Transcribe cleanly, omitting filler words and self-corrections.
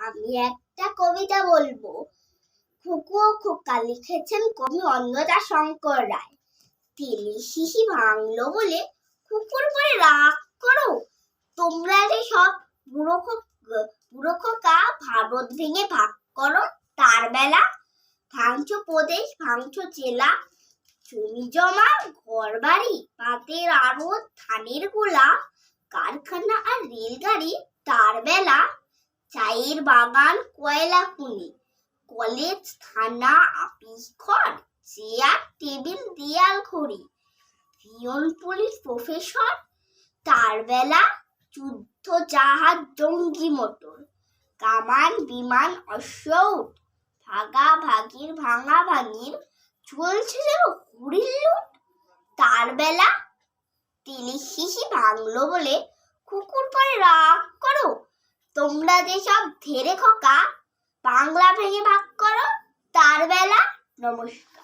আমি একটা কবিতা বলবো। খুকু ও খোকা লিখেছেন কবি অন্নদা শঙ্কর রায়। তেলে শিশি ভাঙলো বলে কুকুর পরে রাগ করো। তোমরা যে সব বুড়ো খোকা ভারত ভেঙে ভাগ করো। তার বেলা ভাঙছো প্রদেশ, ভাঙছো জেলা, জমি জমা, ঘর বাড়ি, পাতের আড়ত, ধানের গোলা, কারখানা আর রেলগাড়ি। তার বেলা চায়ের বাগান, কয়লা খনি, কলেজ, থানা, আপিস ঘর, চেয়ার টেবিল, দেয়াল ঘড়ি, পিয়ন পুলিশ প্রফেসর। তার বেলা যুদ্ধ জাহাজ, জঙ্গি মোটর, কামান বিমান, অশ্বউট, ভাগাভাগির ভাঙা ভাঙির, চলছে যেন হুড়ির লুট। তার বেলা তেলে শিশি ভাঙলো বলে কুকুর পরে রাগ করো। তোমরা যে সব ধেরে খোকা বাংলা ভেঙে ভাগ করো। তার বেলা। নমস্কার।